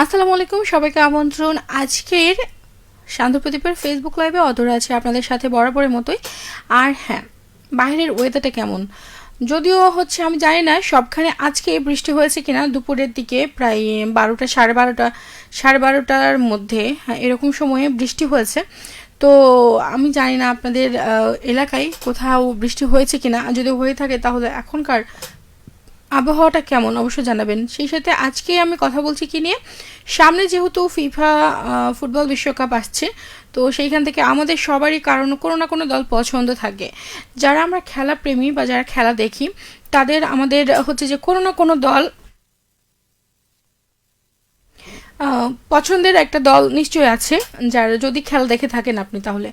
আসসালামু আলাইকুম, সবাইকে আমন্ত্রণ আজকের শান্ত প্রদীপের ফেসবুক লাইভে। অধরা আছে আপনাদের সাথে বরাবরের মতোই। আর হ্যাঁ, বাইরের ওয়েদারটা কেমন যদিও আমি জানি না সবখানে আজকে বৃষ্টি হয়েছে কিনা। দুপুরের দিকে প্রায় 12টা সাড়ে বারোটার মধ্যে, হ্যাঁ, এরকম সময়ে বৃষ্টি হয়েছে। তো আমি জানি না আপনাদের এলাকায় কোথাও বৃষ্টি হয়েছে কিনা। যদি হয়ে থাকে তাহলে এখনকার আবহাওয়াটা কেমন অবশ্যই জানাবেন। সেই সাথে আজকে আমি কথা বলছি কি নিয়ে, সামনে যেহেতু ফিফা ফুটবল বিশ্বকাপ আসছে, তো সেইখান থেকে আমাদের সবারই কারণ কোনো না কোনো দল পছন্দ থাকে। যারা আমরা খেলা প্রেমী বা যারা খেলা দেখি, তাদের আমাদের যে কোনো না কোনো দল পছন্দের একটা দল নিশ্চয়ই আছে, যার যদি খেলা দেখে থাকেন আপনি তাহলে।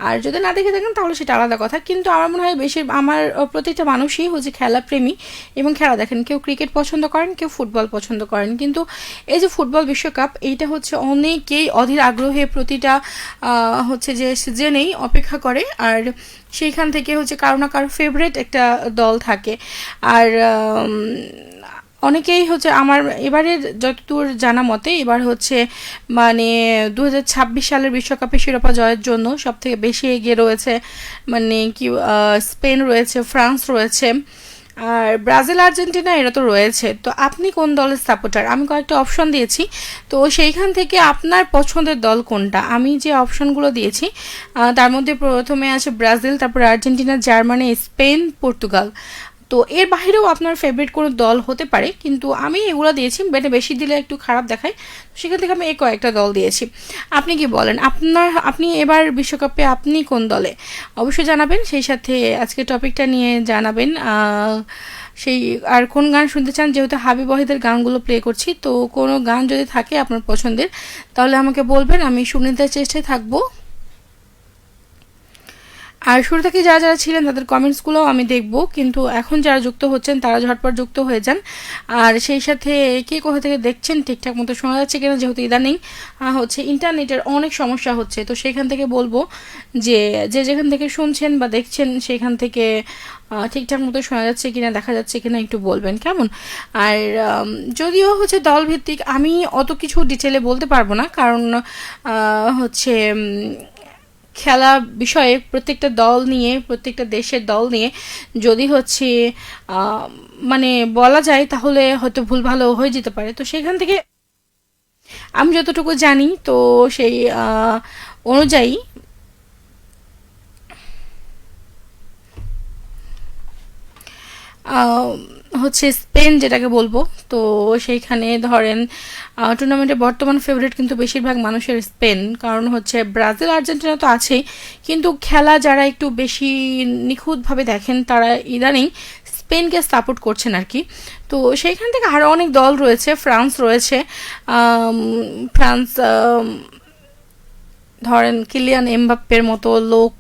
আর যদি না দেখে থাকেন তাহলে সেটা আলাদা কথা, কিন্তু আমার মনে হয় বেশি আমার প্রত্যেকটা মানুষই খেলা প্রেমী এবং খেলা দেখেন। কেউ ক্রিকেট পছন্দ করেন, কেউ ফুটবল পছন্দ করেন। কিন্তু এই যে ফুটবল বিশ্বকাপ, এইটা অনেকেই অধীর আগ্রহে প্রতিটা যে সিজনেই অপেক্ষা করে। আর সেইখান থেকে কারো না কারো ফেভারিট একটা দল থাকে। আর অনেকেই আমার এবারের যতদূর জানা মতে এবার মানে 2026 সালের বিশ্বকাপে শিরোপা জয়ের জন্য সব থেকে বেশি এগিয়ে রয়েছে মানে কি স্পেন রয়েছে, ফ্রান্স রয়েছে, আর ব্রাজিল আর্জেন্টিনা এরা তো রয়েছে। তো আপনি কোন দলের সাপোর্টার? আমি কয়েকটা অপশন দিয়েছি, তো সেইখান থেকে আপনার পছন্দের দল কোনটা? আমি যে অপশনগুলো দিয়েছি তার মধ্যে প্রথমে আছে ব্রাজিল, তারপরে আর্জেন্টিনা, জার্মানি, স্পেন, পর্তুগাল। তো এর বাইরেও আপনার ফেভারিট কোনো দল হতে পারে, কিন্তু আমি এগুলো দিয়েছি, বেশি দিলে একটু খারাপ দেখায়, সেখান থেকে আমি এই কয়েকটা দল দিয়েছি। আপনি কি বলেন? আপনি এবার বিশ্বকাপে আপনি কোন দলে? অবশ্যই জানাবেন। সেই সাথে আজকে টপিকটা নিয়ে জানাবেন সেই আর কোন গান শুনতে চান। যেহেতু হাবিব ওয়াহিদের গানগুলো প্লে করছি, তো কোনো গান যদি থাকে আপনার পছন্দের তাহলে আমাকে বলবেন, আমি শুনে দেওয়ার চেষ্টায় থাকবো। আর শুরু থেকে যারা যারা ছিলেন তাদের কমেন্টসগুলোও আমি দেখব, কিন্তু এখন যারা যুক্ত হচ্ছেন তারা ঝটপট যুক্ত হয়ে যান। আর সেই সাথে কে কোথা থেকে দেখছেন, ঠিকঠাক মতো শোনা যাচ্ছে কিনা, যেহেতু ইদানিং ইন্টারনেটের অনেক সমস্যা হচ্ছে, তো সেখান থেকে বলবো যে যে যেখান থেকে শুনছেন বা দেখছেন সেখান থেকে ঠিকঠাক মতো শোনা যাচ্ছে কিনা, দেখা যাচ্ছে কিনা একটু বলবেন, কেমন? আর যদিও দলভিত্তিক আমি অত কিছু ডিটেলে বলতে পারবো না, কারণ খেলা বিষয়ে প্রত্যেকটা দল নিয়ে, প্রত্যেকটা দেশের দল নিয়ে যদি মানে বলা যায় তাহলে হয়তো ভুল ভালো হয়ে যেতে পারে। তো সেখান থেকে আমি যতটুকু জানি, তো সেই অনুযায়ী স্পেন যেটাকে বলবো। তো সেইখানে ধরেন টুর্নামেন্টের বর্তমান ফেভারিট কিন্তু বেশিরভাগ মানুষের স্পেন, কারণ ব্রাজিল আর্জেন্টিনা তো আছেই, কিন্তু খেলা যারা একটু বেশি নিখুঁতভাবে দেখেন তারা ইদানিং স্পেনকে সাপোর্ট করছেন আর কি। তো সেইখান থেকে আরও অনেক দল রয়েছে, ফ্রান্স রয়েছে। ফ্রান্স ধরেন কিলিয়ান এমবাপ্পের মতো লোক,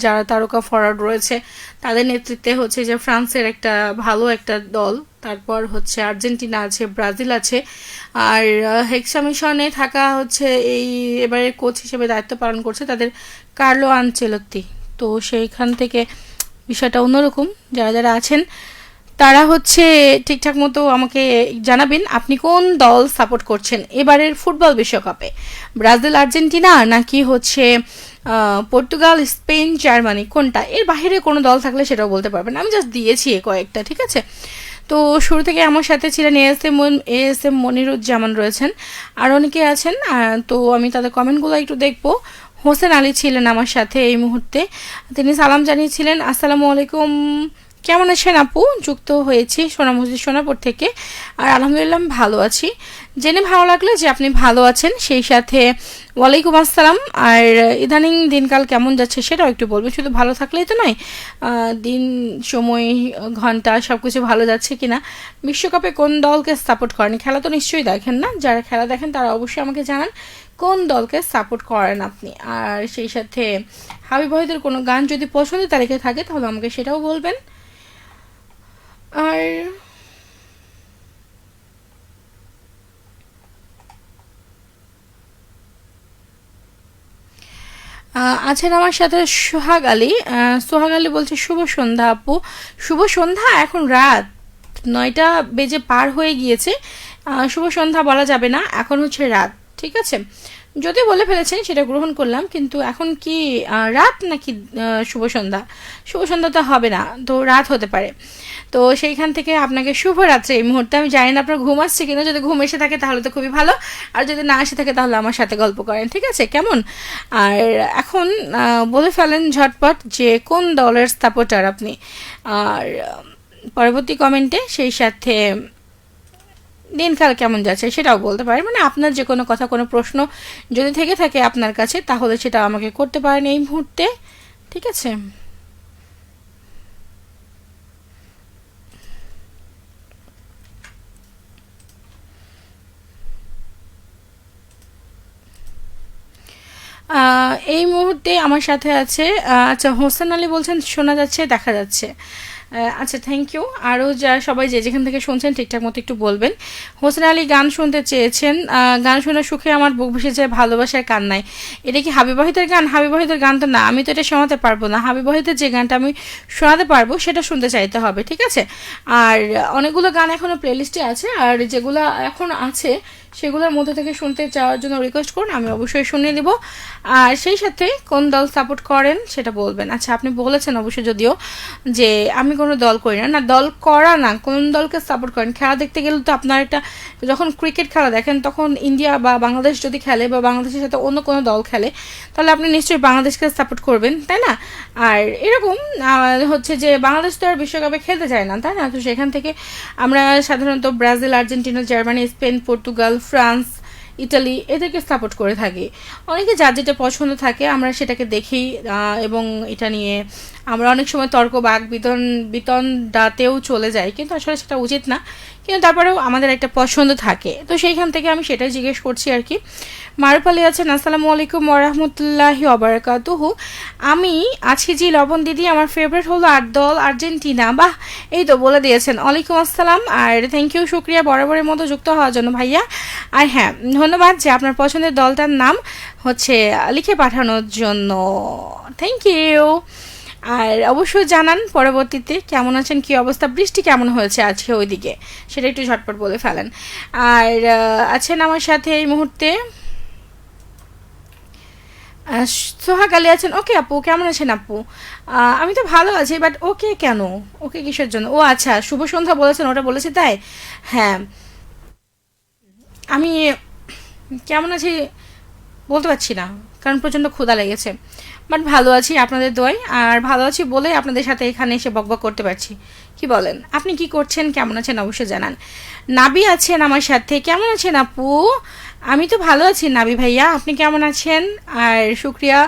যারা তারকা ফরওয়ার্ড রয়েছে, তাদের নেতৃত্বে যে ফ্রান্সের একটা ভালো একটা দল। তারপর আর্জেন্টিনা আছে, ব্রাজিল আছে। আর হেক্সা মিশনে থাকা এই এবারে কোচ হিসেবে দায়িত্ব পালন করছে তাদের কার্লো আনচেলত্তি। তো সেইখান থেকে বিষয়টা অন্যরকম। যারা যারা আছেন তারা ঠিকঠাক মতো আমাকে জানাবেন আপনি কোন দল সাপোর্ট করছেন এবারের ফুটবল বিশ্বকাপে। ব্রাজিল আর্জেন্টিনা নাকি পর্তুগাল, স্পেন, জার্মানি, কোনটা? এর বাইরে কোনো দল থাকলে সেটাও বলতে পারবেন। আমি জাস্ট দিয়েছি কয়েকটা, ঠিক আছে? তো শুরু থেকে আমার সাথে ছিলেন এএস এম মনিরুজ্জামান রয়েছেন, আর অনেকে আছেন। তো আমি তাদের কমেন্টগুলো একটু দেখবো। হোসেন আলী ছিলেন আমার সাথে এই মুহূর্তে, তিনি সালাম জানিয়েছিলেন, আসসালামু আলাইকুম, কেমন আছেন আপু? যুক্ত হয়েছি সোনাপুর থেকে। আর আলহামদুলিল্লাহ আমি ভালো আছি, জেনে ভালো লাগলো যে আপনি ভালো আছেন। সেই সাথে ওয়ালাইকুম আসসালাম। আর ইদানিং দিনকাল কেমন যাচ্ছে সেটাও একটু বলবেন, শুধু ভালো থাকলেই তো নয়, দিন, সময়, ঘন্টা সব কিছু ভালো যাচ্ছে কিনা। বিশ্বকাপে কোন দলকে সাপোর্ট করেন? খেলা তো নিশ্চয়ই দেখেন না? যারা খেলা দেখেন তারা অবশ্যই আমাকে জানান কোন দলকে সাপোর্ট করেন আপনি। আর সেই সাথে হাবিব ওয়াহিদের কোনো গান যদি পছন্দের তালিকায় থাকে তাহলে আমাকে সেটাও বলবেন। আর আছেন আমার সাথে সোহাগ আলী বলছে শুভ সন্ধ্যা আপু। শুভ সন্ধ্যা, এখন রাত 9টা বেজে পার হয়ে গিয়েছে, শুভ সন্ধ্যা বলা যাবে না, এখন হচ্ছে রাত, ঠিক আছে। যদি বলে ফেলেছেন সেটা গ্রহণ করলাম, কিন্তু এখন কি রাত নাকি শুভ সন্ধ্যা? শুভ সন্ধ্যা তো হবে না, তো রাত হতে পারে। তো সেইখান থেকে আপনাকে শুভরাত্রি। এই মুহূর্তে আমি জানি না আপনার ঘুম আসছে কিনা, যদি ঘুম এসে থাকে তাহলে তো খুবই ভালো, আর যদি না এসে থাকে তাহলে আমার সাথে গল্প করেন, ঠিক আছে, কেমন? আর এখন বলে ফেলেন ঝটপট যে কোন দলের সাপোর্টার আপনি, আর পরবর্তী কমেন্টে সেই সাথে দিনকাল কেমন যাচ্ছে সেটাও বলতে পারেন। মানে আপনার যে কোনো কথা, কোনো প্রশ্ন যদি থেকে থাকে আপনার কাছে, তাহলে সেটা আমাকে করতে পারেন এই মুহূর্তে, ঠিক আছে। এই মুহূর্তে আমার সাথে আছে আচ্ছা, হোসেন আলী বলছেন শোনা যাচ্ছে, দেখা যাচ্ছে। আচ্ছা, থ্যাংক ইউ। আরও যা সবাই যে যেখান থেকে শুনছেন ঠিকঠাক মতো একটু বলবেন। হোসেন আলী গান শুনতে চেয়েছেন, গান শোনার সুখে আমার বুক ভেসে যায় ভালোবাসার কান্নায়। এটা কি হাবিব ওয়াহিদের গান? হাবিব ওয়াহিদের গান তো না, আমি তো এটা শোনাতে পারবো না। হাবিব ওয়াহিদের যে গানটা আমি শোনাতে পারবো সেটা শুনতে চাইতে হবে, ঠিক আছে। আর অনেকগুলো গান এখনও প্লেলিস্টে আছে, আর যেগুলো এখন আছে সেগুলোর মধ্যে থেকে শুনতে চাওয়ার জন্য রিকোয়েস্ট করুন, আমি অবশ্যই শুনিয়ে দিব। আর সেই সাথে কোন দল সাপোর্ট করেন সেটা বলবেন। আচ্ছা, আপনি বলেছেন অবশ্যই যদিও যে আমি কোনো দল করি না, না দল করা না, কোন দলকে সাপোর্ট করেন? খেলা দেখতে গেলে তো আপনার একটা, যখন ক্রিকেট খেলা দেখেন তখন ইন্ডিয়া বা বাংলাদেশ যদি খেলে বা বাংলাদেশের সাথে অন্য কোনো দল খেলে, তাহলে আপনি নিশ্চয়ই বাংলাদেশকে সাপোর্ট করবেন, তাই না? আর এরকম হচ্ছে যে বাংলাদেশ তো আর বিশ্বকাপে খেলতে চায় না, তাই না? তো সেখান থেকে আমরা সাধারণত Brazil, Argentina, Germany, Spain, Portugal, France, Italy এদেরকে সাপোর্ট করে থাকি। অনেকে যার যেটা পছন্দ থাকে আমরা সেটাকে দেখি, এবং এটা নিয়ে আমরা অনেক সময় তর্ক বাক বিতণ্ডাতেও চলে যাই, কিন্তু আসলে সেটা উচিত না। কিন্তু তারপরেও আমাদের একটা পছন্দ থাকে, তো সেইখান থেকে আমি সেটাই জিজ্ঞেস করছি আর কি। মারুফ আলী আছেন, আসসালামু আলাইকুম ওরহমতুল্লাহি ওবারাকাতুহু। আমি আছি জি লবণ দিদি, আমার ফেভারিট হলো দল আর্জেন্টিনা। বাহ, এই তো বলে দিয়েছেন। ওয়ালাইকুম আসসালাম, আর থ্যাংক ইউ, শুক্রিয়া বরাবরের মতো যুক্ত হওয়ার জন্য ভাইয়া। আর হ্যাঁ, ধন্যবাদ যে আপনার পছন্দের দলটার নাম হচ্ছে লিখে পাঠানোর জন্য, থ্যাংক ইউ। আর অবশ্যই জানান পরবর্তীতে কেমন আছেন, কি অবস্থা, বৃষ্টি কেমন হয়েছে আজকে ওইদিকে, সেটা একটু ঝটপট বলে ফেলেন। আর আছেন আমার সাথে এই মুহূর্তে সোহাগ আলী আছেন। ওকে আপু, কেমন আছেন আপু? আমি তো ভালো আছি, বাট ওকে কেন? ওকে কিসের জন্য? ও আচ্ছা, শুভ সন্ধ্যা বলেছেন, ওটা বলেছি তাই। হ্যাঁ, আমি কেমন আছি বলতে পারছি না, কারণ প্রচণ্ড ক্ষুধা লেগেছে, বাট ভালো আছি আপনাদের দোয়ায়। আর ভালো আছি বলে আপনাদের সাথে এখানে এসে বকবক করতে পারছি। কি বলেন? আপনি কি করছেন, কেমন আছেন অবশ্যই জানান। নাবি আছেন আমার সাথে, কেমন আছেন আপু? আমি তো ভালো আছি নাবি ভাইয়া, আপনি কেমন আছেন? আর শুক্রিয়া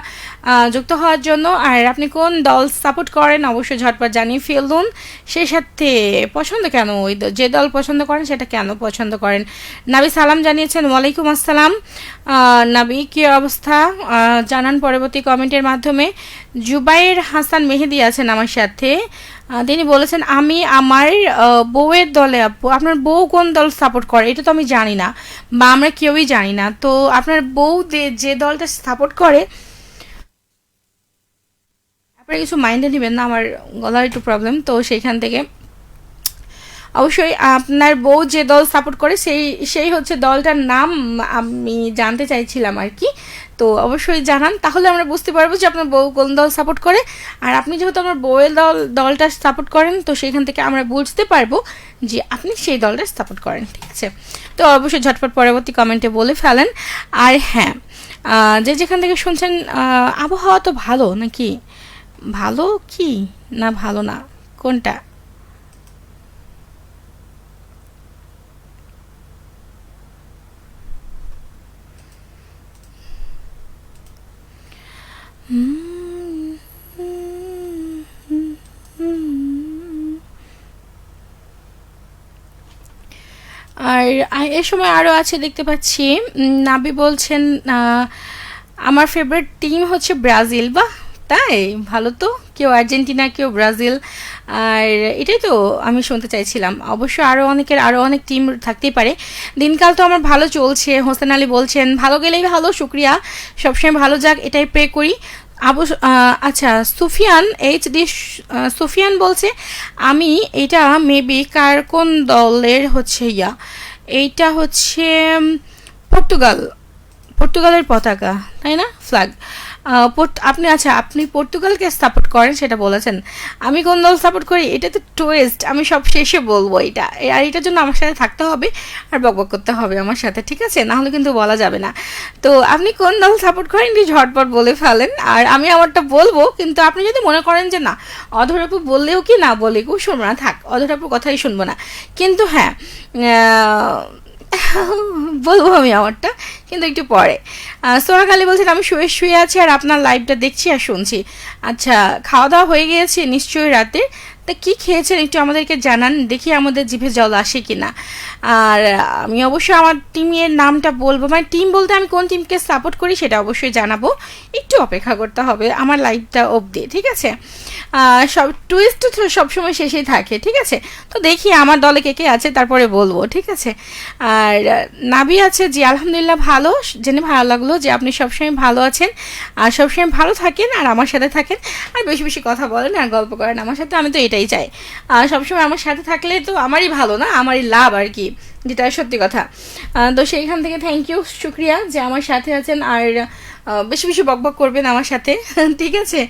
যুক্ত হওয়ার জন্য। আর আপনি কোন দল সাপোর্ট করেন অবশ্যই ঝটপট জানিয়ে ফেলুন। সেই সাথে পছন্দ কেন, ওই যে দল পছন্দ করেন সেটা কেন পছন্দ করেন? নাবি সালাম জানিয়েছেন, ওয়ালাইকুম আসসালাম। নাবি কী অবস্থা জানান পরবর্তী কমেন্টের মাধ্যমে। জুবাইর হাসান মেহেদি আছেন আমার সাথে, তিনি বলেছেন আমি আমার বউয়ের দলে। আপু, আপনার বউ কোন দল সাপোর্ট করে এটা তো আমি জানি না, বা আমরা কেউই জানি না। তো আপনার বউ যে দলটা সাপোর্ট করে, আপনারা কিছু মাইন্ডে নেবেন না, আমার গলার একটু প্রবলেম, তো সেইখান থেকে অবশ্যই আপনার বউ যে দল সাপোর্ট করে সেই হচ্ছে দলটার নাম আমি জানতে চাইছিলাম আর কি। তো অবশ্যই জানান, তাহলে আমরা বুঝতে পারবো যে আপনার বউ কোন দল সাপোর্ট করে। আর আপনি যেহেতু আমার বউয়ের দলটা সাপোর্ট করেন, তো সেইখান থেকে আমরা বুঝতে পারবো যে আপনি সেই দলটা সাপোর্ট করেন, ঠিক আছে। তো অবশ্যই ঝটপট পরবর্তী কমেন্টে বলে ফেলেন। আর হ্যাঁ, যে যেখান থেকে শুনছেন, আবহাওয়া তো ভালো নাকি? ভালো কি না ভালো না, কোনটা? আর এ সময় আরও আছে দেখতে পাচ্ছি, নাবি বলছেন আমার ফেভারিট টিম হচ্ছে ব্রাজিল। বাহ, তাই ভালো তো, কেউ আর্জেন্টিনা, কেউ ব্রাজিল। আর এটাই তো আমি শুনতে চাইছিলাম। অবশ্য আরও অনেক টিম থাকতেই পারে। দিনকাল তো আমার ভালো চলছে। হোসেন আলী বলছেন ভালো গেলেই ভালো, শুক্রিয়া, সবসময় ভালো যাক এটাই প্রে করি। আচ্ছা, সুফিয়ান এইচডি সুফিয়ান বলছে আমি এটা মেবি কার কোন দলের হচ্ছে এইটা হচ্ছে পর্তুগাল, পর্তুগালের পতাকা, তাই না? ফ্ল্যাগ। আপনি আচ্ছা, আপনি পর্তুগালকে সাপোর্ট করেন সেটা বলেছেন। আমি কোন দল সাপোর্ট করি এটা তো টুইস্ট, আমি সব শেষে বলবো এটা। আর এটার জন্য আমার সাথে থাকতে হবে আর বকবক করতে হবে আমার সাথে, ঠিক আছে? না হলে কিন্তু বলা যাবে না। তো আপনি কোন দল সাপোর্ট করেন এটি ঝটপট বলে ফেলেন, আর আমি আমারটা বলবো। কিন্তু আপনি যদি মনে করেন যে না, অধরাপু বললেও কি না বলেও শুনবো না, থাক, অধরাপুর কথাই শুনবো না। কিন্তু হ্যাঁ, বলবো আমি আমারটা, কিন্তু একটু পরে। সোহাগ আলী বলছেন আমি শুয়ে শুয়ে আছি আর আপনার লাইভটা দেখছি আর শুনছি। আচ্ছা, খাওয়া দাওয়া হয়ে গিয়েছে নিশ্চয়ই রাতে? তা কি খেয়েছেন একটু আমাদেরকে জানান, দেখি আমাদের জিভে জল আসে কিনা। আর আমি অবশ্যই আমার টিমের নামটা বলবো, মানে টিম বলতে আমি কোন টিমকে সাপোর্ট করি সেটা অবশ্যই জানাবো। একটু অপেক্ষা করতে হবে আমার লাইভটা অবধি, ঠিক আছে? সব টুইস্ট তো সবসময় শেষেই থাকে, ঠিক আছে? তো দেখি আমার দলে কে কে আছে তারপরে বলবো, ঠিক আছে? আর নাবি আছে, জি আলহামদুলিল্লাহ ভালো, জেনে ভালো লাগলো যে আপনি সবসময় ভালো আছেন আর সবসময় ভালো থাকেন আর আমার সাথে থাকেন আর বেশি বেশি কথা বলেন আর গল্প করেন আমার সাথে, আমি তো এটাই চাই। সবসময় আমার সাথে থাকলে তো আমারই ভালো, না আমারই লাভ আর কি, যেটা সত্যি কথা। তো সেইখান থেকে থ্যাংক ইউ, শুক্রিয়া যে আমার সাথে আছেন আর বেশি বেশি বকবক করবেন আমার সাথে, ঠিক আছে?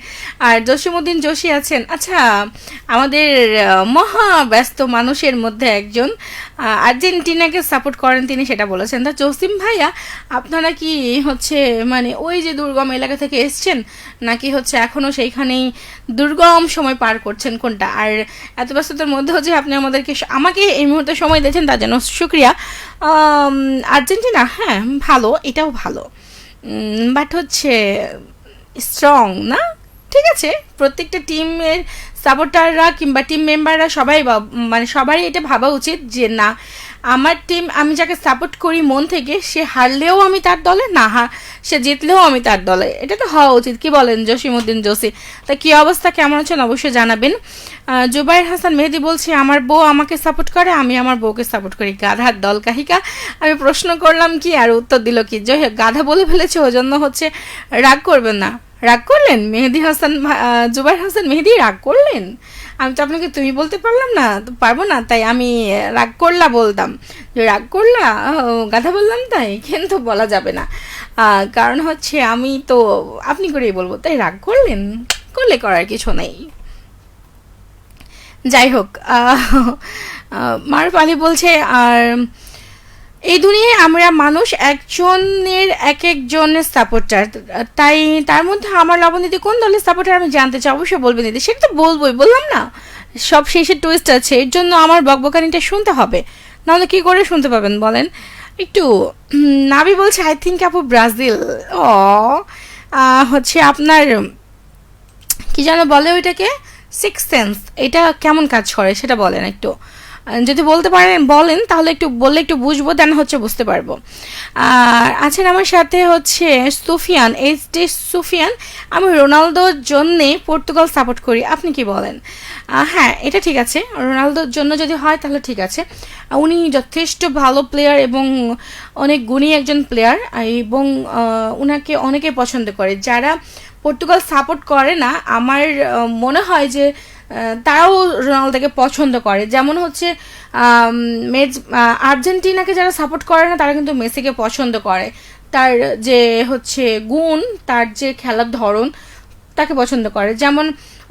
আর জসিমউদ্দিন যোশী আছেন, আচ্ছা আমাদের মহা ব্যস্ত মানুষের মধ্যে একজন, আর্জেন্টিনাকে সাপোর্ট করেন তিনি, সেটা বলেছেন। তা জসিম ভাইয়া, আপনারা কি হচ্ছে মানে ওই যে দুর্গম এলাকা থেকে এসছেন, নাকি হচ্ছে এখনও সেইখানেই দুর্গম সময় পার করছেন, কোনটা? আর এত ব্যস্ততার মধ্যেও যে আপনি আমাকে এই মুহূর্তে সময় দিয়েছেন তার জন্য শুক্রিয়া। আর্জেন্টিনা হ্যাঁ ভালো, এটাও ভালো, বাট হচ্ছে স্ট্রং না, ঠিক আছে? প্রত্যেকটা টিমের সাপোর্টাররা কিংবা টিম মেম্বাররা সবাই মানে সবারই এটা ভাবা উচিত যে না, আমার টিম, আমি যাকে সাপোর্ট করি মন থেকে, সে হারলেও আমি তার দলে, না সে জিতলেও আমি তার দলে, এটা তো হওয়া উচিত। কি বলেন জসিমউদ্দিন যোশী? তা কি অবস্থা, কেমন আছেন অবশ্যই জানাবেন। জুবাইর হাসান মেহেদি বলছি আমার বউ আমাকে সাপোর্ট করে, আমি আমার বউকে সাপোর্ট করি, গাধার দল কাহিকা। আমি প্রশ্ন করলাম কি আর উত্তর দিল কি, যাই হোক গাধা বলে ফেলেছে, ওই জন্য হচ্ছে রাগ করবেন না। রাগ করলেন মেহেদি হাসান, জুবাইর হাসান মেহেদি রাগ করলেন? আমি তো আপনাকে তুমি বলতে পারলাম না, তো পারবো না, তাই আমি রাগ করলা বলতাম, যে রাগ করলা গাধা বললাম, তাই কিন্তু বলা যাবে না, কারণ হচ্ছে আমি তো আপনি করেই বলবো, তাই রাগ করলেন, করলে করার কিছু নেই। যাই হোক, মারুফ আলী বলছে আর এই দুনিয়ায় আমরা মানুষ একজনের এক একজনের সাপোর্টার, তাই তার মধ্যে আমার লবণীতি কোন দলের সাপোর্টার আমি জানতে চাই, অবশ্যই বলবেন দিদি। সেটা তো বলবোই, বললাম না সব শেষে টুইস্ট আছে, এর জন্য আমার বকবকানিটা শুনতে হবে, নাহলে কি করে শুনতে পাবেন বলেন? একটু নাবি বলছে আই থিঙ্ক আপু ব্রাজিল। ও হচ্ছে আপনার কি যেন বলে ওইটাকে, সিক্স সেন্স, এটা কেমন কাজ করে সেটা বলেন একটু, যদি বলতে পারেন বলেন, তাহলে একটু বললে একটু বুঝবো, দেন হচ্ছে বুঝতে পারবো। আর আছেন আমার সাথে হচ্ছে সুফিয়ান, এইচ.ডি. সুফিয়ান, আমি রোনালদোর জন্যে পর্তুগাল সাপোর্ট করি, আপনি কি বলেন? হ্যাঁ এটা ঠিক আছে, রোনালদোর জন্য যদি হয় তাহলে ঠিক আছে, উনি যথেষ্ট ভালো প্লেয়ার এবং অনেক গুণী একজন প্লেয়ার, এবং উনাকে অনেকে পছন্দ করে। যারা পর্তুগাল সাপোর্ট করে না, আমার মনে হয় যে তারাও রোনালদোকে পছন্দ করে, যেমন হচ্ছে আর্জেন্টিনাকে যারা সাপোর্ট করে না তারা কিন্তু মেসিকে পছন্দ করে, তার যে হচ্ছে গুণ, তার যে খেলার ধরন, তাকে পছন্দ করে। যেমন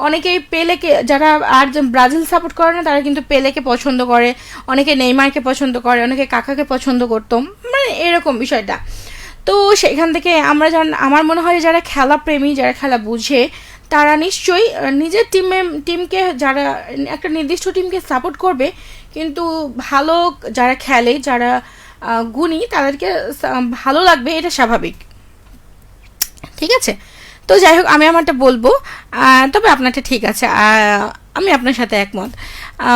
অনেকেই পেলেকে, যারা আর ব্রাজিল সাপোর্ট করে না তারা কিন্তু পেলেকে পছন্দ করে, অনেকে নেইমারকে পছন্দ করে, অনেকে কাকাকে পছন্দ করতো, মানে এরকম বিষয়টা। তো সেখান থেকে আমরা আমার মনে হয় যারা খেলা প্রেমী, যারা খেলা বুঝে, তারা নিশ্চয়ই নিজের টিমকে, যারা একটা নির্দিষ্ট টিমকে সাপোর্ট করবে, কিন্তু ভালো যারা খেলে, যারা গুণী, তাদেরকে ভালো লাগবে, এটা স্বাভাবিক, ঠিক আছে? তো যাই হোক, আমি আমারটা বলবো, তবে আপনারটা ঠিক আছে, আমি আপনার সাথে একমত।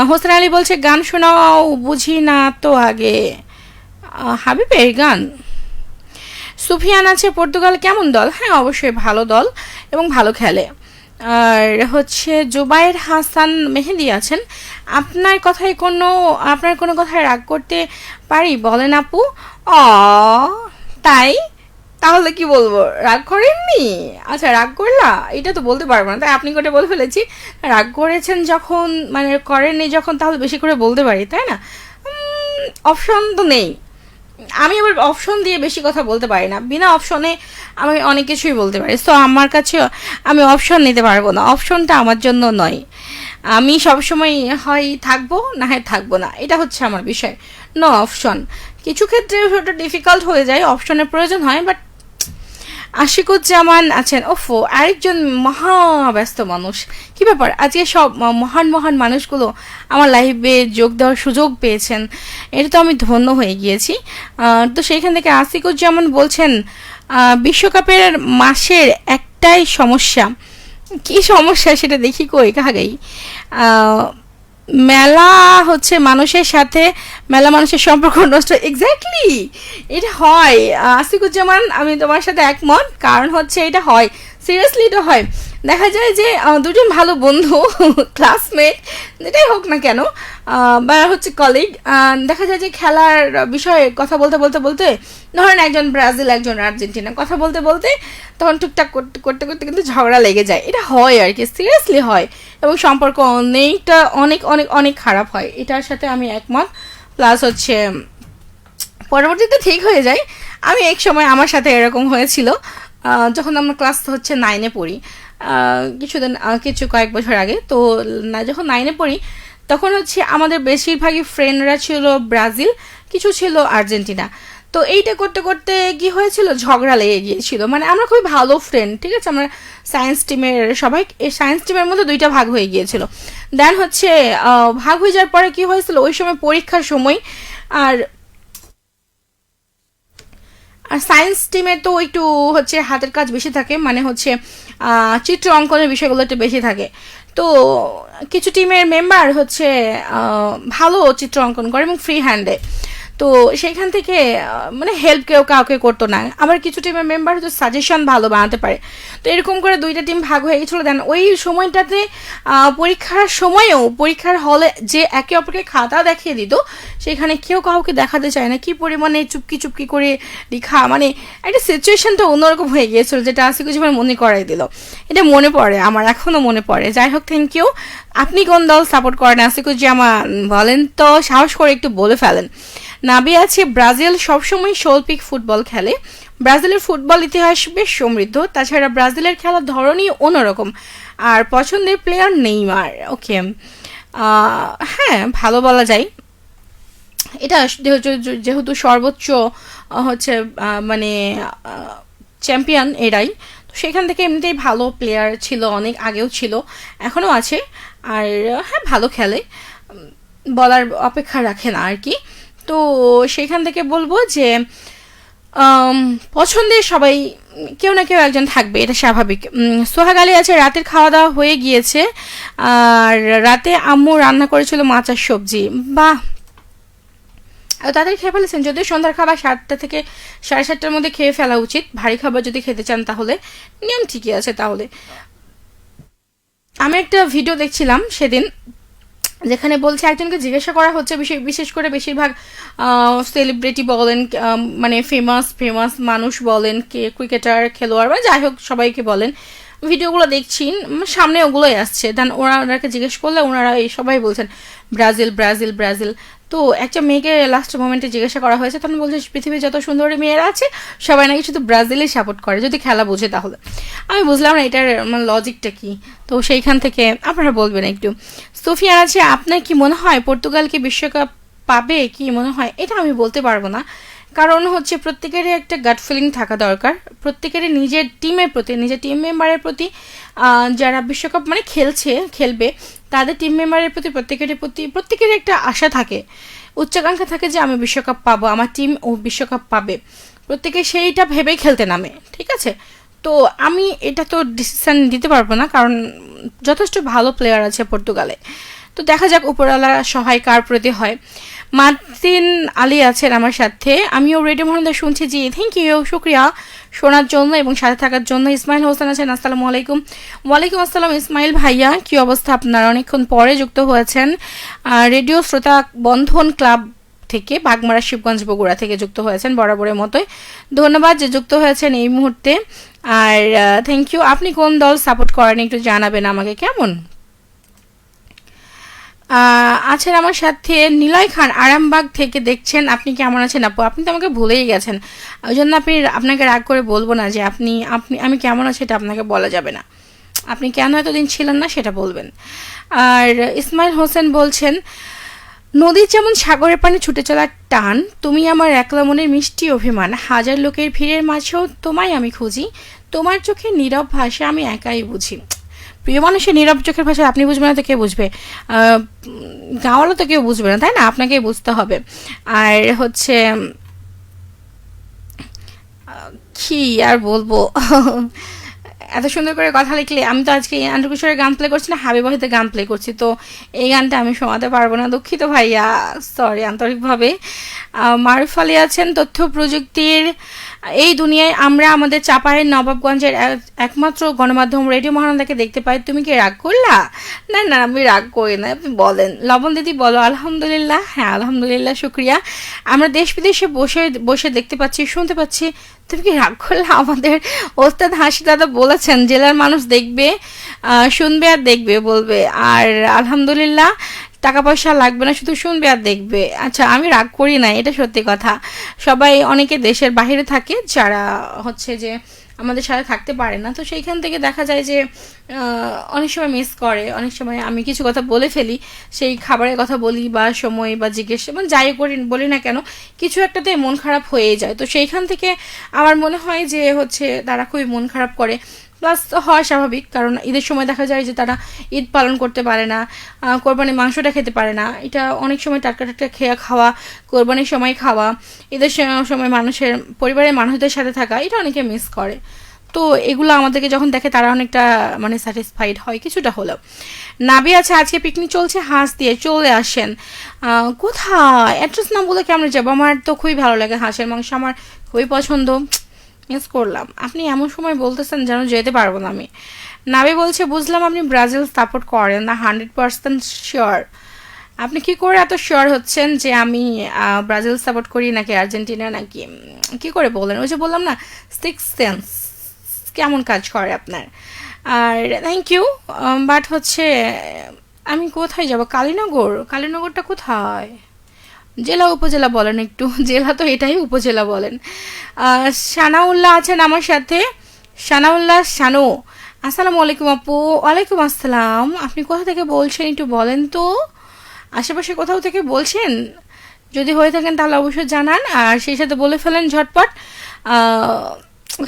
হোসেন আলী বলছে গান শোনাও, বুঝি না তো আগে হাবিবের গান। সুফিয়ান আছে পর্তুগাল কেমন দল? হ্যাঁ অবশ্যই ভালো দল এবং ভালো খেলে। আর হচ্ছে জুবাইর হাসান মেহেদি আছেন, আপনার কোনো কথায় রাগ করতে পারি বলেন আপু? তাই, তাহলে কি বলবো, রাগ করেননি? আচ্ছা রাগ করলা, এটা তো বলতে পারবো না, তাই আপনি করে বলে ফেলেছি। রাগ করেছেন যখন, মানে করেননি যখন, তাহলে বেশি করে বলতে পারি, তাই না? অপশন তো নেই। আমি আবার অপশন দিয়ে বেশি কথা বলতে পারি না, বিনা অপশনে আমি অনেক কিছুই বলতে পারি। সো আমার কাছে আমি অপশন নিতে পারবো না, অপশনটা আমার জন্য নয়। আমি সবসময় হয় থাকবো না হয় থাকবো না, এটা হচ্ছে আমার বিষয়। No option. কিছু ক্ষেত্রে ওটা ডিফিকাল্ট হয়ে যায়, অপশনের প্রয়োজন হয়, বাট আশিকুজ্জামান আছেন, ওফো আরেকজন মহা ব্যস্ত মানুষ। কি ব্যাপার, আজকে সব মহান মহান মানুষগুলো আমার লাইভে যোগ দেওয়ার সুযোগ পেয়েছেন, এটা তো আমি ধন্য হয়ে গিয়েছি। তো সেইখান থেকে আশিকুজ্জামান বলছেন বিশ্বকাপের মাসের একটাই সমস্যা, কি সমস্যা সেটা দেখি কই কাহাগেই। মেলা হচ্ছে মানুষের সাথে, মেলা মানুষের সম্পর্ক নষ্ট, এক্স্যাক্টলি এটা হয়। আসিকুজ্জামান আমি তোমার সাথে একমত, কারণ হচ্ছে এটা হয়, সিরিয়াসলি এটা হয়। দেখা যায় যে দুজন ভালো বন্ধু ক্লাসমেট যেটাই হোক না কেন, বা হচ্ছে কলিগ, দেখা যায় যে খেলার বিষয়ে কথা বলতে বলতে বলতে, ধরেন একজন ব্রাজিল একজন আর্জেন্টিনা, কথা বলতে বলতে তখন টুকটাক করতে করতে করতে কিন্তু ঝগড়া লেগে যায়, এটা হয় আর কি, সিরিয়াসলি হয়, এবং সম্পর্ক অনেকটা অনেক অনেক অনেক খারাপ হয়, এটার সাথে আমি একমত। প্লাস হচ্ছে পরবর্তীতে ঠিক হয়ে যায়। আমি এক সময় আমার সাথে এরকম হয়েছিল, যখন আমরা ক্লাস হচ্ছে 9-এ পড়ি, কিছু কয়েক বছর আগে। তো যখন 9-এ পড়ি তখন হচ্ছে আমাদের বেশিরভাগই ফ্রেন্ডরা ছিল ব্রাজিল, কিছু ছিল আর্জেন্টিনা। তো এইটা করতে করতে কি হয়েছিল, ঝগড়া লেগে গিয়েছিল। মানে আমরা খুবই ভালো ফ্রেন্ড, ঠিক আছে, আমরা সায়েন্স টিমের সবাই, এই সায়েন্স টিমের মধ্যে 2টা ভাগ হয়ে গিয়েছিল। দেন হচ্ছে ভাগ হয়ে যাওয়ার পরে কি হয়েছিল, ওই সময় পরীক্ষার সময়, আর আর সায়েন্স টিমে তো একটু হচ্ছে হাতের কাজ বেশি থাকে, মানে হচ্ছে চিত্র অঙ্কনের বিষয়গুলো একটু বেশি থাকে। তো কিছু টিমের মেম্বার হচ্ছে ভালো চিত্র অঙ্কন করে এবং ফ্রি হ্যান্ডে, তো সেইখান থেকে মানে হেল্প কেউ কাউকে করতো না। আবার কিছু টিমের মেম্বার হচ্ছে সাজেশন ভালো বানাতে পারে। তো এরকম করে 2টা টিম ভাগ হয়ে গেছিলো। দেন ওই সময়টাতে পরীক্ষার সময়ও পরীক্ষার হলে যে একে অপরকে খাতা দেখিয়ে দিত, সেখানে কেউ কাউকে দেখাতে চায় না, কি পরিমাণে চুপকি চুপকি করে লেখা, মানে একটা সিচুয়েশনটা অন্যরকম হয়ে গিয়েছিল, যেটা আসিকুজ্জামান মনে করাই দিল। এটা মনে পড়ে আমার, এখনও মনে পড়ে। যাই হোক, থ্যাংক ইউ। আপনি কোন দল সাপোর্ট করেন আসিকুজ্জামান বলেন তো, সাহস করে একটু বলে ফেলেন। নাবি আছে, ব্রাজিল সবসময় শৈল্পিক ফুটবল খেলে, ব্রাজিলের ফুটবল ইতিহাস বেশ সমৃদ্ধ, তাছাড়া ব্রাজিলের খেলার ধরনই অন্যরকম, আর পছন্দের প্লেয়ার নেইমার। ওকে, হ্যাঁ ভালো বলা যায়। এটা যেহেতু সর্বোচ্চ হচ্ছে মানে চ্যাম্পিয়ন এরাই, তো সেখান থেকে এমনিতেই ভালো প্লেয়ার ছিল, অনেক আগেও ছিল, এখনও আছে। আর হ্যাঁ ভালো খেলে, বলার অপেক্ষা রাখে না আর কি। তো সেখান থেকে বলবো যে পছন্দের সবাই কেউ না কেউ একজন থাকবে, এটা স্বাভাবিক। সোহাগ আলী আছে, রাতের খাওয়া দাওয়া হয়ে গিয়েছে, আর রাতে আম্মু রান্না করেছিল মাছ আর সবজি। বাহ, তাদের খেয়ে ফেলেছেন। যদিও সন্ধ্যার খাবার 7টা থেকে 7:30টার মধ্যে খেয়ে ফেলা উচিত, ভারী খাবার যদি খেতে চান তাহলে নিয়ম ঠিকই আছে। তাহলে আমি একটা ভিডিও দেখছিলাম সেদিন, যেখানে বলছে একজনকে জিজ্ঞাসা করা হচ্ছে, বিশেষ করে বেশিরভাগ সেলিব্রিটি বলেন, মানে ফেমাস ফেমাস মানুষ বলেন, কে ক্রিকেটার খেলোয়াড় বা যাই হোক সবাইকে বলেন, ভিডিওগুলো দেখছি সামনে ওগুলোই আসছে। দেন ওনাকে জিজ্ঞেস করলে ওনারা এই সবাই বলছেন ব্রাজিল ব্রাজিল ব্রাজিল। তো একটা মেয়েকে লাস্ট মোমেন্টে জিজ্ঞাসা করা হয়েছে, তখন বলছে পৃথিবীর যত সুন্দরী মেয়েরা আছে সবাই নাকি শুধু ব্রাজিলই সাপোর্ট করে, যদি খেলা বোঝে তাহলে। আমি বুঝলাম না এটার লজিকটা কি, তো সেইখান থেকে আপনারা বলবেন একটু। সোফিয়া আছে, আপনার কি মনে হয় পর্তুগালকে বিশ্বকাপ পাবে, কি মনে হয়? এটা আমি বলতে পারবো না, কারণ হচ্ছে প্রত্যেকেরই একটা গাট ফিলিং থাকা দরকার, প্রত্যেকেরই নিজের টিমের প্রতি, নিজের টিম মেম্বারের প্রতি, যারা বিশ্বকাপ মানে খেলবে তাদের টিম মেম্বারের প্রতি প্রত্যেকেরই একটা আশা থাকে, উচ্চাকাঙ্ক্ষা থাকে যে আমি বিশ্বকাপ পাবো, আমার টিম ও বিশ্বকাপ পাবে, প্রত্যেকে সেইটা ভেবেই খেলতে নামে, ঠিক আছে। তো আমি এটা তো ডিসিশন দিতে পারবো না, কারণ যথেষ্ট ভালো প্লেয়ার আছে পর্তুগালে। তো দেখা যাক উপরওয়ালা সহায় কার প্রতি হয়। মার্তিন আলী আছেন আমার সাথে, আমিও রেডিও মহন্দা শুনছি, জি থ্যাংক ইউ, শুক্রিয়া শোনার জন্য এবং সাথে থাকার জন্য। ইসমাইল হোসেন আছেন, আসসালামু আলাইকুম। ওয়ালাইকুম আসসালাম ইসমাইল ভাইয়া, কি অবস্থা আপনার? অনেকক্ষণ পরে যুক্ত হয়েছেন, রেডিও শ্রোতা বন্ধন ক্লাব থেকে, বাগমারা শিবগঞ্জ বগুড়া থেকে যুক্ত হয়েছেন, বরাবরের মতোই ধন্যবাদ যে যুক্ত হয়েছেন এই মুহূর্তে। আর থ্যাংক ইউ। আপনি কোন দল সাপোর্ট করেন একটু জানাবেন আমাকে, কেমন? আছেন আমার সাথে নিলয় খান, আরামবাগ থেকে দেখছেন। আপনি কেমন আছেন আপু? আপনি তো আমাকে ভুলেই গেছেন, ওই জন্য আপনাকে রাগ করে বলবো না যে আপনি আপনি আমি কেমন আছি এটা আপনাকে বলা যাবে না। আপনি কেন এতদিন ছিলেন না সেটা বলবেন। আর ইসমাইল হোসেন বলছেন, নদীর যেমন সাগরের পানে ছুটে চলার টান, তুমি আমার একলা মনের মিষ্টি অভিমান, হাজার লোকের ভিড়ের মাঝেও তোমায় আমি খুঁজি, তোমার চোখের নীরব ভাষা আমি একাই বুঝি। প্রিয় মানুষের নীরব চোখের ভাষা আপনি বুঝবেন না তো কে বুঝবে? গাওয়ালা তো কেউ বুঝবে না, তাই না? আপনাকেই বুঝতে হবে। আর হচ্ছে কি আর বলবো এত সুন্দর করে কথা লিখলে। আমি তো আজকে আন্ড্রু কিশোরের গান প্লে করছি না, হাবিব ওয়াহিদের গান প্লে করছি, তো এই গানটা আমি শোনাতে পারবো না, দুঃখিত ভাইয়া, সরি আন্তরিকভাবে। মারুফ আলী আছেন, তথ্য প্রযুক্তির এই দুনিয়ায় আমরা আমাদের চাপায়ের নবাবগঞ্জের একমাত্র গণমাধ্যম রেডিও মহানন্দাকে দেখতে পাই, তুমি কি রাগ করলা? না না, আমি রাগ করি না, আপনি বলেন। লবণ দিদি বলো আলহামদুলিল্লাহ। হ্যাঁ আলহামদুলিল্লাহ, শুক্রিয়া। আমরা দেশ বিদেশে বসে বসে দেখতে পাচ্ছি, শুনতে পাচ্ছি, তুমি কি রাগ করলে? আমাদের ওস্তাদ হাসি দাদা বলেছেন জেলার মানুষ দেখবে, শুনবে আর দেখবে, বলবে। আর আলহামদুলিল্লাহ, টাকা পয়সা লাগবে না, শুধু শুনবে আর দেখবে। আচ্ছা, আমি রাগ করি না, এটা সত্যি কথা। সবাই, অনেকে দেশের বাইরে থাকে যারা হচ্ছে যে আমাদের সাথে থাকতে পারে না, তো সেইখান থেকে দেখা যায় যে অনেক সময় মিস করে, অনেক সময় আমি কিছু কথা বলে ফেলি, সেই খাবারের কথা বলি বা সময় বা জিজ্ঞেস মানে যাই করি বলি না কেন, কিছু একটাতে মন খারাপ হয়ে যায়। তো সেইখান থেকে আমার মনে হয় যে হচ্ছে তারা খুবই মন খারাপ করে, প্লাস হয় স্বাভাবিক, কারণ ঈদের সময় দেখা যায় যে তারা ঈদ পালন করতে পারে না, কোরবানির মাংসটা খেতে পারে না। এটা অনেক সময় টাটকা টাটকা খাওয়া, কোরবানির সময় খাওয়া, ঈদের সময় মানুষের পরিবারের মানুষদের সাথে থাকা, এটা অনেকে মিস করে। তো এগুলো আমাদেরকে যখন দেখে তারা অনেকটা মানে স্যাটিসফাইড হয় কিছুটা হলেও। নাবি আছে, আজকে পিকনিক চলছে হাঁস দিয়ে, চলে আসেন। কোথায়? অ্যাড্রেস না বলে কেমন যাবো? আমার তো খুবই ভালো লাগে হাঁসের মাংস, আমার খুবই পছন্দ, মিস করলাম। আপনি এমন সময় বলতেছেন যেন যেতে পারবো না আমি। নাবি বলছে, বুঝলাম আপনি ব্রাজিল সাপোর্ট করেন না, 100% শিওর। আপনি কি করে এত শিওর হচ্ছেন যে আমি ব্রাজিল সাপোর্ট করি নাকি আর্জেন্টিনা নাকি? কি করে বললেন? ওই যে বললাম না, সিক্স সেন্স কেমন কাজ করে আপনার। আর থ্যাংক ইউ, বাট হচ্ছে আমি কোথায় যাব? কালীনগর? কালীনগরটা কোথায়? জেলা উপজেলা বলেন একটু, জেলা তো এটাই, উপজেলা বলেন। সানাউল্লাহ আছেন আমার সাথে, সানাউল্লাহ শানু, আসসালামু আলাইকুম আপু। ওয়ালাইকুম আসসালাম। আপনি কোথা থেকে বলছেন একটু বলেন তো? আশেপাশে কোথাও থেকে বলছেন? যদি হয়ে থাকেন তাহলে অবশ্যই জানান, আর সেই সাথে বলে ফেলেন ঝটপট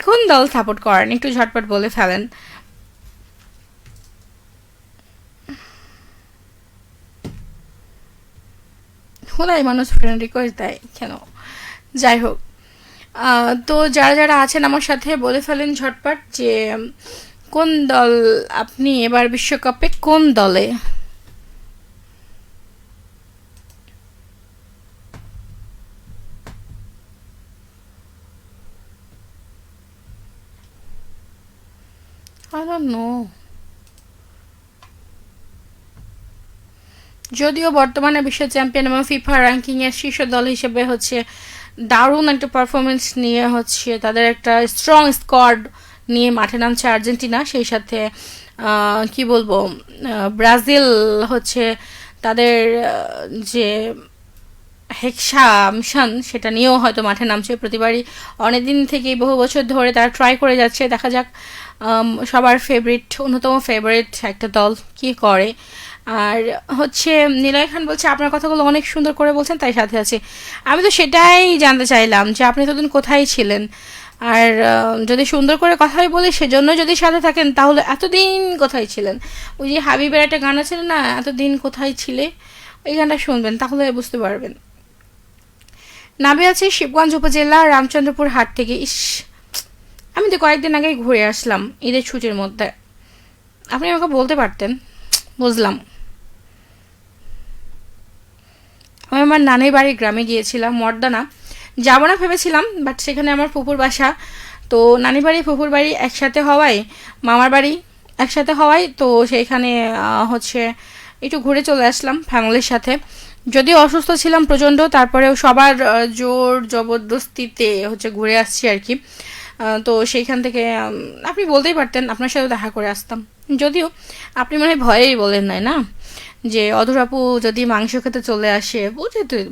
কোন দল সাপোর্ট করেন, একটু ঝটপট বলে ফেলেন। খোলাই মানুষ ফ্রেন্ড রিকোয়েস্ট দেয় কেন? যাই হোক, তো যারা যারা আছেন আমার সাথে বলে ফেলেন ঝটপট যে কোন দল আপনি এবার বিশ্বকাপে, কোন দলে? I don't know. যদিও বর্তমানে বিশ্ব চ্যাম্পিয়ন এবং ফিফা র্যাঙ্কিং এর শীর্ষ দল হিসেবে হচ্ছে দারুণ একটা পারফরমেন্স নিয়ে হচ্ছে তাদের একটা স্ট্রং স্কোয়াড নিয়ে মাঠে নামছে আর্জেন্টিনা, সেই সাথে কি বলবো, ব্রাজিল হচ্ছে তাদের যে হেক্সা মিশন সেটা নিয়েও হয়তো মাঠে নামছে প্রতিবারই, অনেকদিন থেকেই বহু বছর ধরে তারা ট্রাই করে যাচ্ছে। দেখা যাক সবার ফেভারিট, অন্যতম ফেভারিট একটা দল কি করে। আর হচ্ছে নিলয় খান বলছে, আপনার কথাগুলো অনেক সুন্দর করে বলছেন, তাই সাথে আছে। আমি তো সেটাই জানতে চাইলাম যে আপনি এতদিন কোথায় ছিলেন, আর যদি সুন্দর করে কথাই বলি সেজন্য যদি সাথে থাকেন তাহলে এতদিন কোথায় ছিলেন? ওই যে হাবিবের একটা গান আছে না, এতদিন কোথায় ছিলে, ওই গানটা শুনবেন তাহলে বুঝতে পারবেন। নাবি আছে শিবগঞ্জ উপজেলা রামচন্দ্রপুর হাট থেকে। ইস, আমি তো কয়েকদিন আগে ঘুরে আসলাম ঈদের ছুটির মধ্যে, আপনি আমাকে বলতে পারতেন। বুঝলাম, আমি আমার নানির বাড়ি গ্রামে গিয়েছিলাম, মর্দানা যাবো না ভেবেছিলাম, বাট সেখানে আমার ফুপুর বাসা, তো নানির বাড়ি ফুপুর বাড়ি একসাথে হওয়ায়, মামার বাড়ি একসাথে হওয়ায়, তো সেইখানে হচ্ছে একটু ঘুরে চলে আসলাম ফ্যামিলির সাথে। যদিও অসুস্থ ছিলাম প্রচণ্ড, তারপরেও সবার জোর জবরদস্তিতে হচ্ছে ঘুরে আসছি আর কি। তো সেইখান থেকে আপনি বলতেই পারতেন, আপনার সাথে দেখা করে আসতাম। যদিও আপনি মানে ভয়েই বলেন নাই না, যে অধর আপু যদি মাংস খেতে চলে আসে,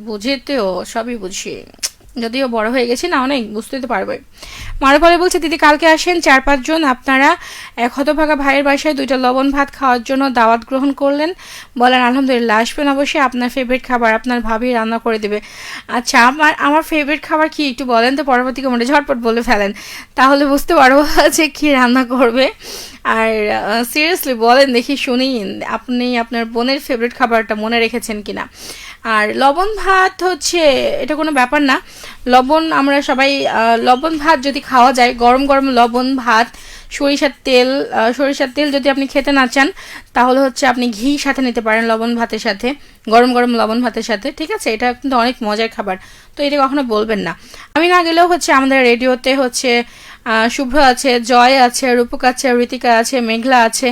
বুঝেতেও সবই বুঝি, যদিও বড় হয়ে গেছি না অনেক, বুঝতে তো পারবে। মারা পরে বলছে, দিদি কালকে আসেন 4-5 জন, আপনারা এক হতভাগা ভাইয়ের বাসায় 2টা লবণ ভাত খাওয়ার জন্য দাওয়াত গ্রহণ করলেন, বলেন আলহামদুলিল্লাহ। আসবেন অবশ্যই, আপনার ফেভারিট খাবার আপনার ভাবি রান্না করে দেবে। আচ্ছা, আমার ফেভারিট খাবার কি একটু বলেন তো, পরবর্তী কমেন্টে ঝটপট বলে ফেলেন, তাহলে বুঝতে পারবো যে কি রান্না করবে। আর সিরিয়াসলি বলেন দেখি, শুনি আপনি আপনার বোনের ফেভারিট খাবারটা মনে রেখেছেন কিনা। আর লবণ ভাত হচ্ছে এটা কোনো ব্যাপার না, লবণ আমরা সবাই লবণ ভাত যদি খাওয়া যায়, গরম গরম লবণ ভাত, সরিষার তেল যদি আপনি খেতে না চান, তাহলে হচ্ছে আপনি ঘি সাথে নিতে পারেন লবণ ভাতের সাথে, গরম গরম লবণ ভাতের সাথে, ঠিক আছে? এটা কিন্তু অনেক মজার খাবার, তো এটা কখনো বলবেন না। আমি না গেলেও হচ্ছে আমাদের রেডিওতে হচ্ছে শুভ্র আছে, জয় আছে, রূপক আছে, ঋতিকা আছে, মেঘলা আছে,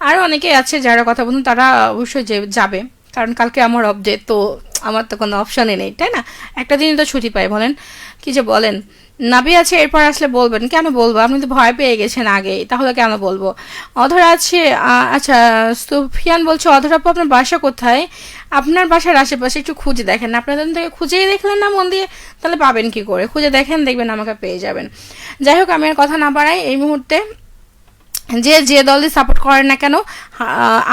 আরও অনেকেই আছে যারা কথা বলুন, তারা অবশ্যই যাবে, কারণ কালকে আমার অফ ডে, তো আমার তো কোনো অপশানই নেই, তাই না? একটা দিনই তো ছুটি পাই, বলেন কি যে বলেন। নাবি আছে, এরপর আসলে বলবেন। কেন বলবো, আপনি তো ভয় পেয়ে গেছেন আগেই, তাহলে কেন বলবো। অধরা আছে, আচ্ছা সুফিয়ান বলছে, অধরা আপু আপনার বাসা কোথায়? আপনার বাসার আশেপাশে একটু খুঁজে দেখেন, আপনাদের থেকে খুঁজেই দেখলেন না মন দিয়ে, তাহলে পাবেন কি করে? খুঁজে দেখেন, দেখবেন আমাকে পেয়ে যাবেন। যাই হোক, আমি আর কথা না বাড়াই এই মুহূর্তে, যে দলই সাপোর্ট করেন না কেন,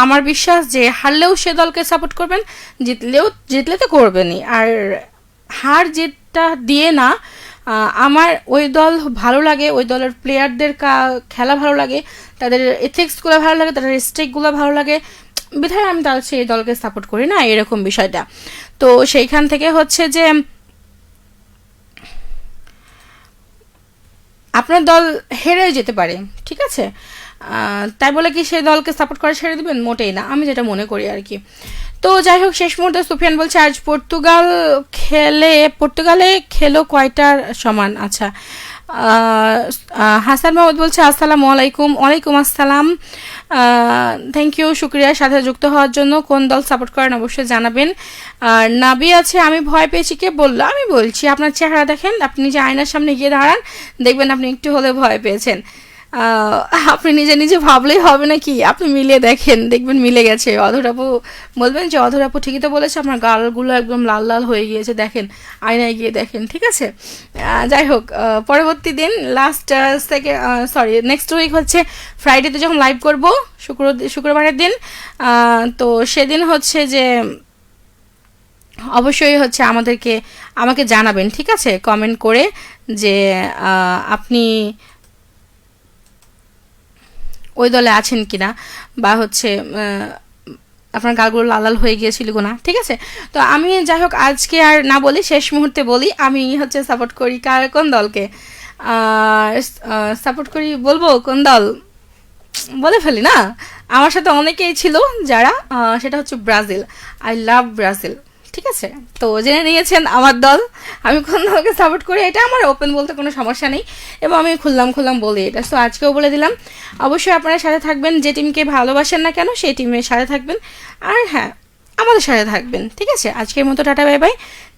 আমার বিশ্বাস যে হারলেও সে দলকে সাপোর্ট করবেন, জিতলে তো করবেনই। আর হার জিতটা দিয়ে না, আমার ওই দল ভালো লাগে, ওই দলের প্লেয়ারদের খেলা ভালো লাগে, তাদের এথিক্সগুলো ভালো লাগে, তাদের স্ট্রিকগুলো ভালো লাগে, বিধায় আমি তাহলে সেই দলকে সাপোর্ট করি না, এরকম বিষয়টা। তো সেইখান থেকে হচ্ছে যে আপনার দল হেরে যেতে পারে, ঠিক আছে? তাই বলে কি সেই দলকে সাপোর্ট করা ছেড়ে দেবেন? মোটেই না, আমি যেটা মনে করি আর কি। তো যাই হোক, শেষ মুহূর্তে সুফিয়ান বলছে, আজ পর্তুগালে খেলো কয়টার সমান? আচ্ছা, হাসান মাহমুদ বলছে, আসসালামু আলাইকুম। ওয়ালাইকুম আসসালাম, থ্যাংক ইউ, শুক্রিয়া সাথে যুক্ত হওয়ার জন্য। কোন দল সাপোর্ট করেন অবশ্যই জানাবেন। আর নাবি আছে, আমি ভয় পেয়েছি, কে বললো? আমি বলছি, আপনার চেহারা দেখেন, আপনি যে আয়নার সামনে গিয়ে দাঁড়ান, দেখবেন আপনি একটু হলে ভয় পেয়েছেন। আপনি নিজে নিজে ভাবলেই হবে নাকি, আপনি মিলিয়ে দেখেন, দেখবেন মিলে গেছে। অধর আপু বলবেন যে অধর আপু ঠিকই তো বলেছে, আমার গালগুলো একদম লাল লাল হয়ে গিয়েছে, দেখেন আয়নায় গিয়ে দেখেন, ঠিক আছে? যাই হোক, পরবর্তী দিন নেক্সট উইক হচ্ছে ফ্রাইডেতে যখন লাইভ করব, শুক্রবারের দিন, তো সেদিন হচ্ছে যে অবশ্যই হচ্ছে আমাকে জানাবেন, ঠিক আছে? কমেন্ট করে যে আপনি ওই দলে আছেন কিনা, বা হচ্ছে আপনার গালগুলো লাল লাল হয়ে গিয়েছিল না, ঠিক আছে? তো আমি যাই হোক আজকে আর না বলি, শেষ মুহূর্তে বলি, আমি হচ্ছে সাপোর্ট করি কোন দলকে সাপোর্ট করি, বলবো কোন দল, বলে ফেলি না। আমার সাথে অনেকেই ছিল যারা, সেটা হচ্ছে ব্রাজিল। আই লাভ ব্রাজিল, ঠিক আছে? তো জেনে নিয়েছেন আমার দল, আমি কোন দলকে সাপোর্ট করি, এটা আমার ওপেন বলতে কোনো সমস্যা নেই, এবং আমি খুললাম বলি এটা। তো আজকেও বলে দিলাম, অবশ্যই আপনারা সাথে থাকবেন, যে টিমকে ভালোবাসেন না কেন সেই টিমের সাথে থাকবেন, আর হ্যাঁ আমাদের সাথে থাকবেন, ঠিক আছে? আজকের মতো টাটা বাই বাই।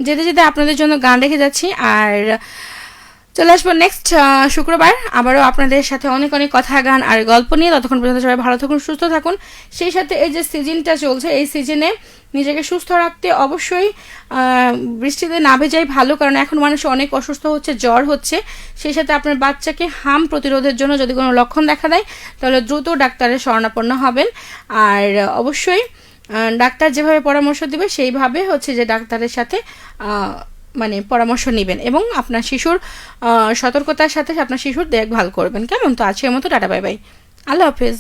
যেতে যেতে আপনাদের জন্য গান রেখে যাচ্ছি, আর চলে আসবো নেক্সট শুক্রবার আবারও আপনাদের সাথে অনেক অনেক কথা, গান আর গল্প নিয়ে। ততক্ষণ পর্যন্ত সবাই ভালো থাকুন, সুস্থ থাকুন। সেই সাথে এই যে সিজনটা চলছে, এই সিজনে নিজেকে সুস্থ রাখতে অবশ্যই বৃষ্টিতে না ভেজাই ভালো, কারণ এখন মানুষ অনেক অসুস্থ হচ্ছে, জ্বর হচ্ছে। সেই সাথে আপনার বাচ্চাকে হাম প্রতিরোধের জন্য যদি কোনো লক্ষণ দেখা দেয়, তাহলে দ্রুত ডাক্তারের শরণাপন্ন হবেন। আর অবশ্যই ডাক্তার যেভাবে পরামর্শ দিবে সেইভাবে হচ্ছে যে ডাক্তারের সাথে মানে পরামর্শ নেবেন, এবং আপনার শিশুর সতর্কতার সাথে আপনার শিশুর দেখভাল করবেন, কেমন? তো আজকের মতো টাটা বাই বাই, আল্লাহ হাফেজ।